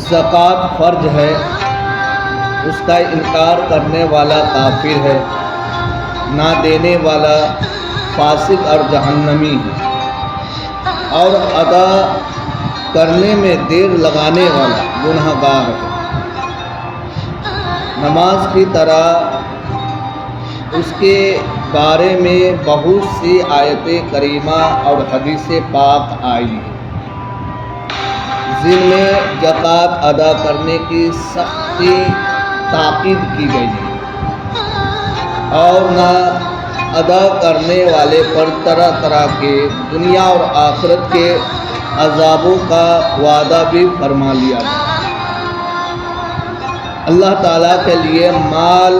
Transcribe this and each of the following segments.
زکوٰۃ فرض ہے، اس کا انکار کرنے والا کافر ہے، نہ دینے والا فاسق اور جہنمی ہے، اور ادا کرنے میں دیر لگانے والا گنہگار ہے۔ نماز کی طرح اس کے بارے میں بہت سی آیت کریمہ اور حدیث پاک آئی ہیں، جن میں زکوٰۃ ادا کرنے کی سختی تاکید کی گئی ہے، اور نہ ادا کرنے والے پر طرح طرح کے دنیا اور آخرت کے عذابوں کا وعدہ بھی فرما لیا گیا۔ اللہ تعالیٰ کے لیے مال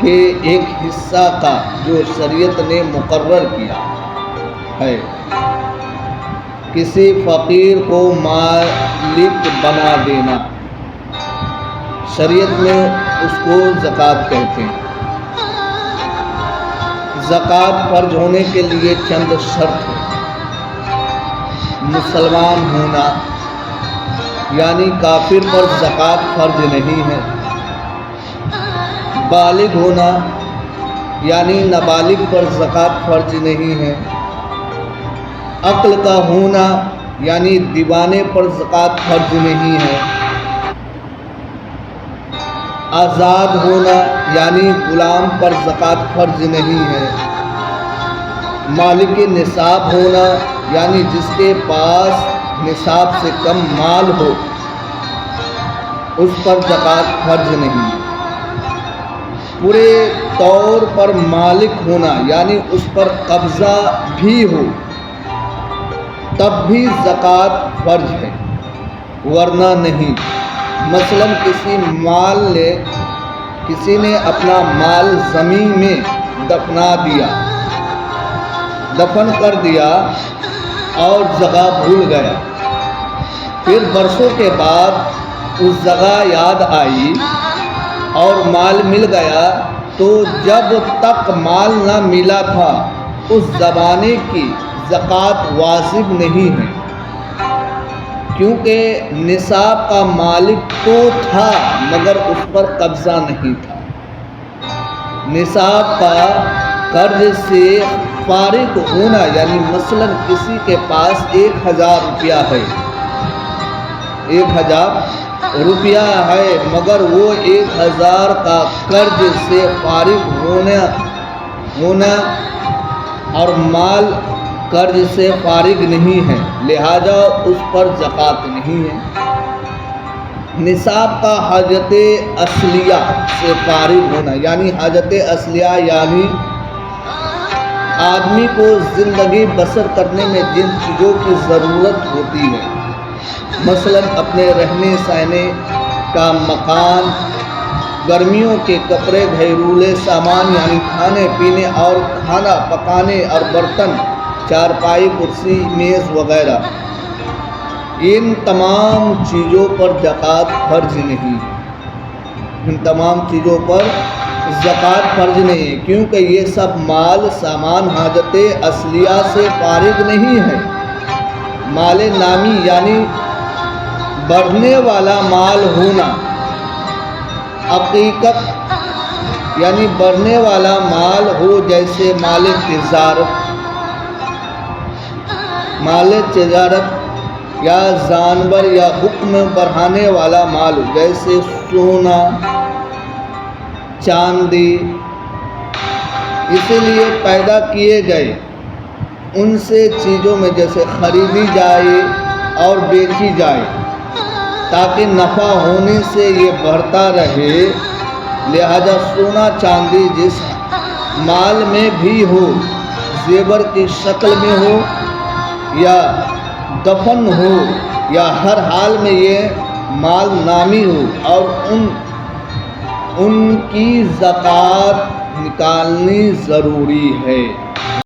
کے ایک حصہ کا جو شریعت نے مقرر کیا ہے، کسی فقیر کو مالک بنا دینا، شریعت میں اس کو زکوٰۃ کہتے ہیں۔ زکوٰۃ فرض ہونے کے لیے چند شرط ہیں۔ مسلمان ہونا، یعنی کافر پر زکوٰۃ فرض نہیں ہے۔ بالغ ہونا، یعنی نابالغ پر زکوٰۃ فرض نہیں ہے۔ عقل کا ہونا، یعنی دیوانے پر زکوٰۃ فرض نہیں ہے۔ آزاد ہونا، یعنی غلام پر زکوٰۃ فرض نہیں ہے۔ مالک نصاب ہونا، یعنی جس کے پاس نصاب سے کم مال ہو، اس پر زکوٰۃ فرض نہیں ہے۔ پورے طور پر مالک ہونا، یعنی اس پر قبضہ بھی ہو، تب بھی زکوٰۃ فرض ہے، ورنہ نہیں۔ مثلاً کسی نے اپنا مال زمین میں دفن کر دیا اور جگہ بھول گیا، پھر برسوں کے بعد اس جگہ یاد آئی اور مال مل گیا، تو جب تک مال نہ ملا تھا اس زمانے کی زکوٰۃ واجب نہیں ہے، کیونکہ نصاب کا مالک تو تھا مگر اس پر قبضہ نہیں تھا۔ نصاب کا قرض سے فارغ ہونا، یعنی مثلاً کسی کے پاس 1000 روپیہ ہے، 1000 روپیہ ہے، مگر وہ 1000 کا قرض سے فارغ ہونا اور مال قرض سے فارغ نہیں ہے، لہذا اس پر زکوٰۃ نہیں ہے۔ نصاب کا حاجت اصلیہ سے فارغ ہونا، یعنی حاجت اصلیہ یعنی آدمی کو زندگی بسر کرنے میں جن چیزوں کی ضرورت ہوتی ہے، مثلاً اپنے رہنے سہنے کا مکان، گرمیوں کے کپڑے، گھریلو سامان یعنی کھانے پینے اور کھانا پکانے اور برتن، چارپائی، کرسی، میز وغیرہ، ان تمام چیزوں پر زکوٰۃ فرض نہیں ہے۔ ان تمام چیزوں پر زکوٰۃ فرض نہیں ہے، کیونکہ یہ سب مال سامان حاجت اصلیہ سے فارغ نہیں ہے۔ مال نامی یعنی بڑھنے والا مال ہونا، حقیقت یعنی بڑھنے والا مال ہو، جیسے مال تجارت یا جانور، یا حکم بڑھانے والا مال ہو، جیسے سونا، چاندی، اسی لیے پیدا کیے گئے ان سے چیزوں میں جیسے خریدی جائے اور بیچی جائے، تاکہ نفع ہونے سے یہ بڑھتا رہے، لہذا سونا چاندی جس مال میں بھی ہو، زیور کی شکل میں ہو یا دفن ہو، یا ہر حال میں یہ مال نامی ہو، اور ان کی زکوٰۃ نکالنی ضروری ہے۔